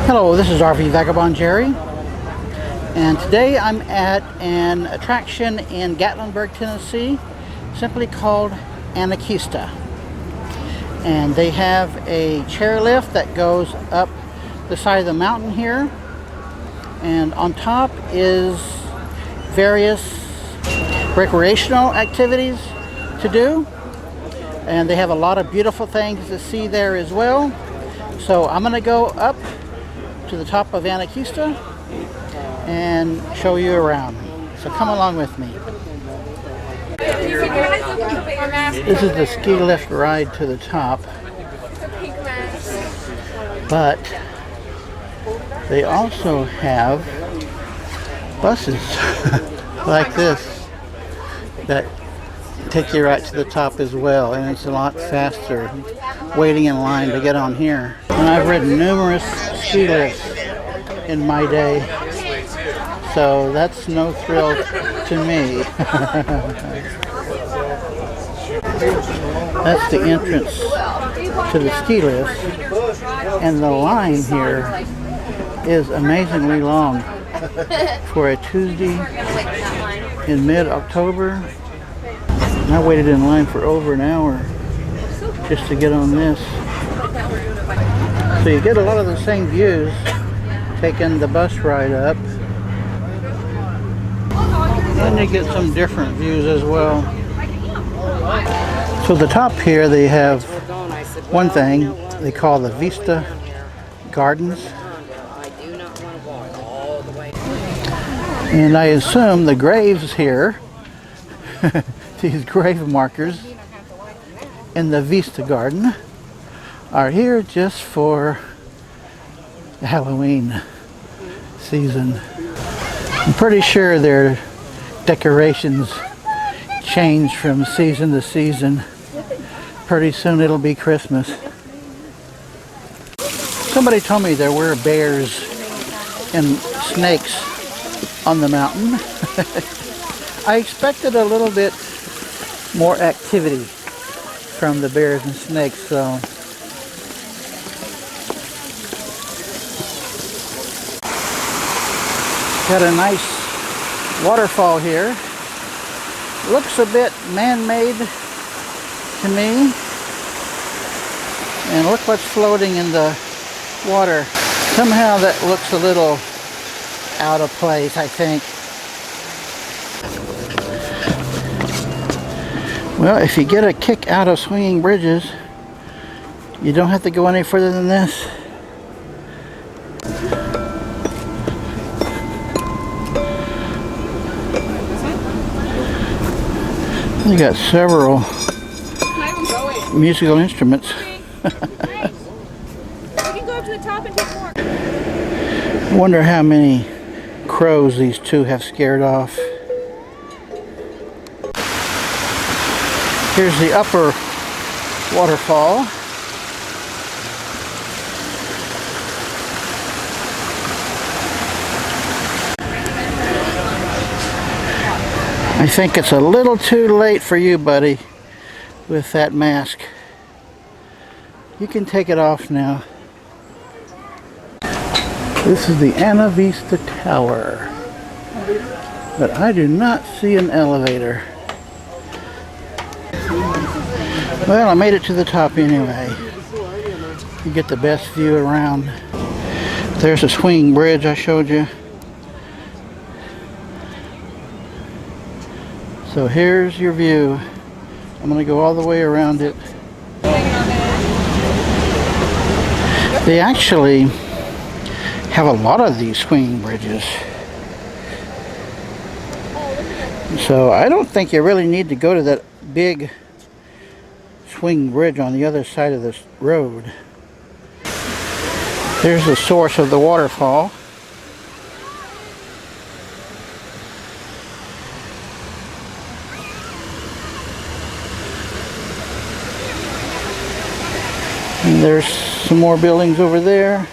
Hello, this is RV Vagabond Jerry, and today I'm at an attraction in Gatlinburg, Tennessee, simply called Anakeesta. And they have a chairlift that goes up the side of the mountain here, and on top is various recreational activities to do, and they have a lot of beautiful things to see there as well. So I'm going to go up to the top of Anakeesta and show you around. So come along with me. This is the ski lift ride to the top, but they also have buses like this that take you right to the top as well, and it's a lot faster waiting in line to get on here. And I've ridden numerous ski lifts in my day, so that's no thrill to me. That's the entrance to the ski lift, and the line here is amazingly long for a Tuesday in mid-October. I waited in line for over an hour just to get on this. So you get a lot of the same views taking the bus ride up, and you get some different views as well. So the top here, they have one thing they call the Vista Gardens, and I assume the graves here these grave markers in the Vista Garden are here just for the Halloween season. I'm pretty sure their decorations change from season to season. Pretty soon it'll be Christmas. Somebody told me there were bears and snakes on the mountain. I expected a little bit more activity from the bears and snakes, so got a nice waterfall here. Looks a bit man-made to me, and look what's floating in the water. Somehow that looks a little out of place, I think. Well, if you get a kick out of swinging bridges, you don't have to go any further than this. They got several musical instruments. We can go up to the top and take more. Wonder how many crows these two have scared off. Here's the upper waterfall. I think it's a little too late for you, buddy, with that mask. You can take it off now. This is the Vista Tower, but I do not see an elevator. Well, I made it to the top anyway. You get the best view around. There's a swinging bridge I showed you. So here's your view. I'm going to go all the way around it. They actually have a lot of these swinging bridges. So I don't think you really need to go to that big swing bridge on the other side of this road. There's the source of the waterfall. And there's some more buildings over there.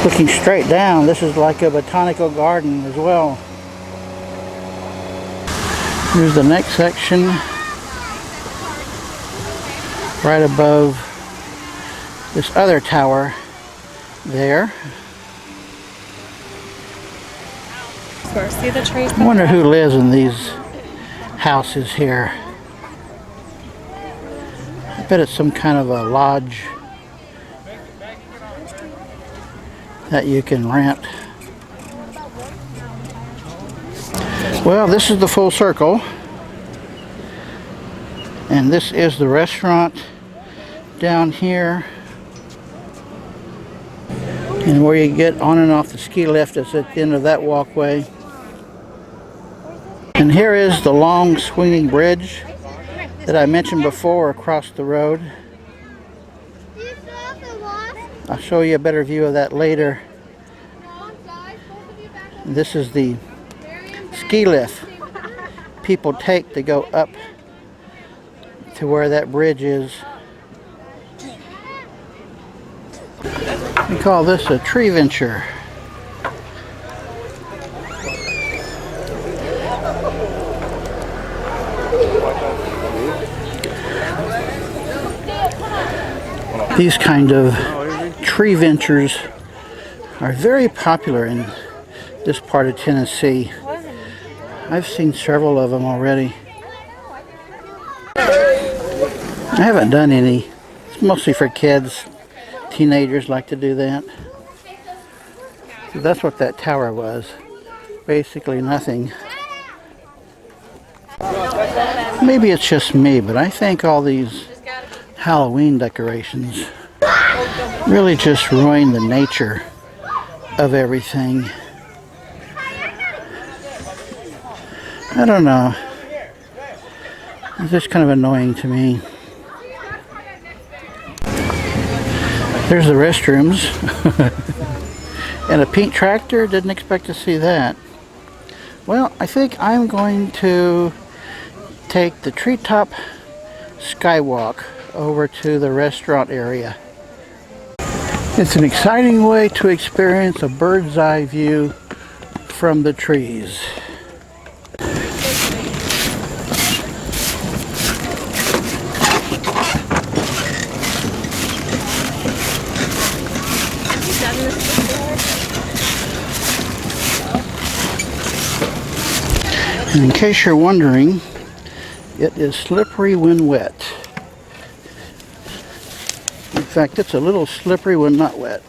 Looking straight down, this is like a botanical garden as well. Here's the next section, right above this other tower there. See the trees? I wonder who lives in these houses here. I bet it's some kind of a lodge that you can rent. Well, this is the full circle. And this is the restaurant down here. And where you get on and off the ski lift is at the end of that walkway. And here is the long swinging bridge that I mentioned before across the road. I'll show you a better view of that later. This is the ski lift people take to go up to where that bridge is. We call this a tree venture. These kind of tree ventures are very popular in this part of Tennessee. I've seen several of them already. I haven't done any. It's mostly for kids. Teenagers like to do that. So that's what that tower was. Basically nothing. Maybe it's just me, but I think all these Halloween decorations really just ruin the nature of everything. I don't know. It's just kind of annoying to me. There's the restrooms. And a pink tractor, didn't expect to see that. Well, I think I'm going to take the treetop skywalk over to the restaurant area. It's an exciting way to experience a bird's eye view from the trees. And in case you're wondering, it is slippery when wet. In fact, it's a little slippery when not wet.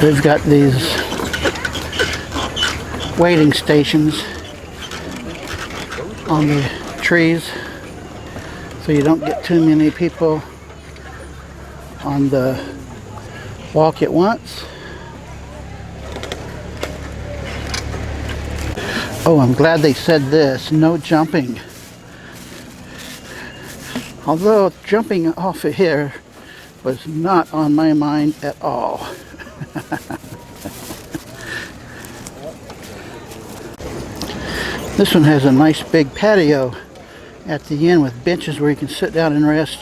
They've got these waiting stations on the trees so you don't get too many people on the walk at once. Oh, I'm glad they said this, no jumping. Although jumping off of here was not on my mind at all. This one has a nice big patio at the end with benches where you can sit down and rest.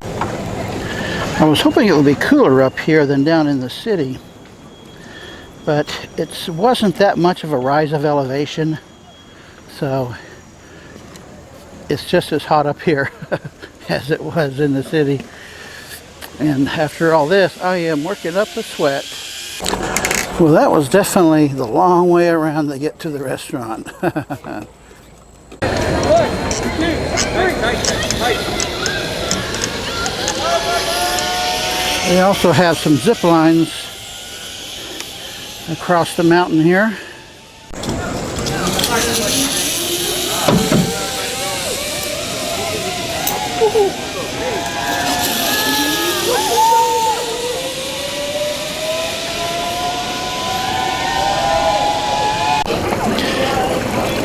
I was hoping it would be cooler up here than down in the city, but it wasn't that much of a rise of elevation, so it's just as hot up here as it was in the city. And after all this, I am working up a sweat. Well, that was definitely the long way around to get to the restaurant. They also have some zip lines across the mountain here.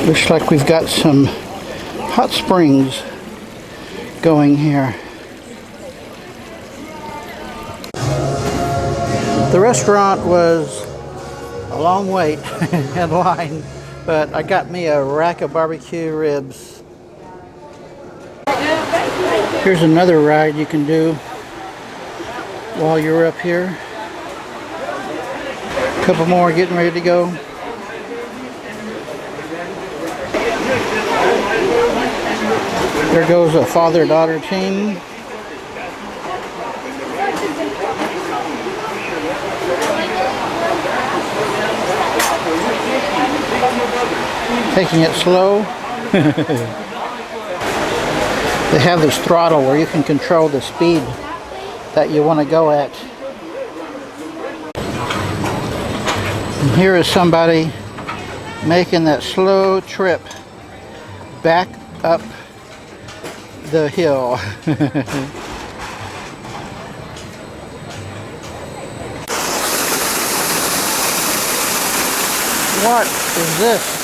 Looks like we've got some hot springs going here. The restaurant was a long wait in line, but I got me a rack of barbecue ribs. Here's another ride you can do while you're up here. A couple more getting ready to go. There goes a father-daughter team. Taking it slow. They have this throttle where you can control the speed that you want to go at. And here is somebody making that slow trip back up the hill. What is this?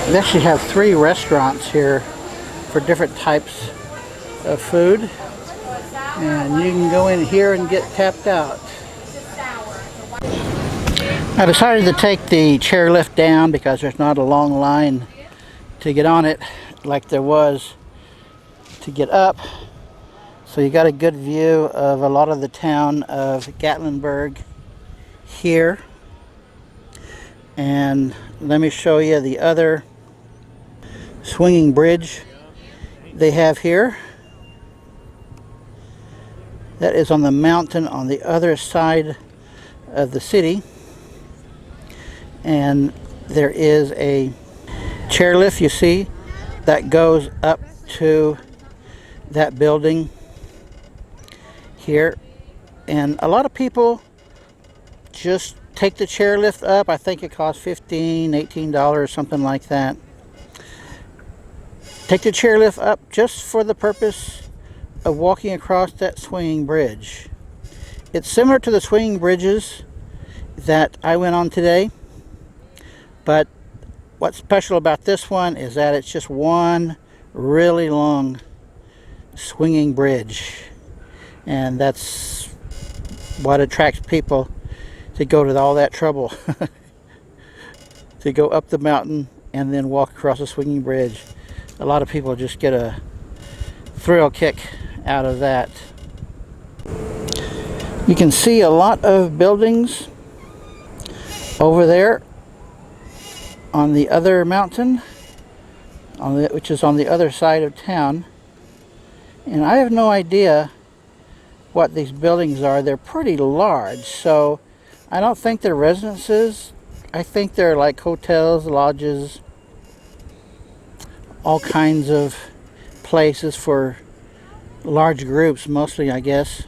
They actually have 3 restaurants here for different types of food. And you can go in here and get tapped out. I decided to take the chairlift down because there's not a long line to get on it like there was to get up. So you got a good view of a lot of the town of Gatlinburg here. And let me show you the other swinging bridge they have here. That is on the mountain on the other side of the city. And there is a chairlift, you see, that goes up to that building here. And a lot of people just take the chairlift up. I think it costs $15, $18, something like that. Take the chairlift up just for the purpose of walking across that swinging bridge. It's similar to the swinging bridges that I went on today, but what's special about this one is that it's just one really long swinging bridge, and that's what attracts people to go to all that trouble to go up the mountain and then walk across a swinging bridge. A lot of people just get a thrill kick out of that. You can see a lot of buildings over there on the other mountain, which is on the other side of town. And I have no idea what these buildings are. They're pretty large, so I don't think they're residences. I think they're like hotels, lodges, all kinds of places for large groups, mostly, I guess.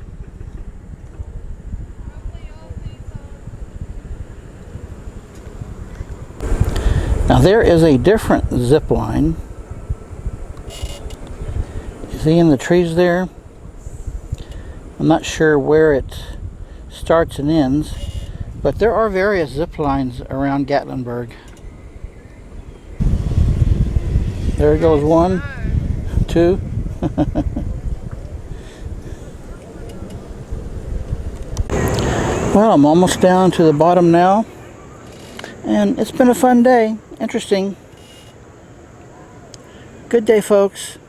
Now there is a different zip line. You see in the trees there? I'm not sure where it starts and ends, but there are various zip lines around Gatlinburg. There goes 1, 2. Well, I'm almost down to the bottom now, and it's been a fun day. Interesting. Good day, folks.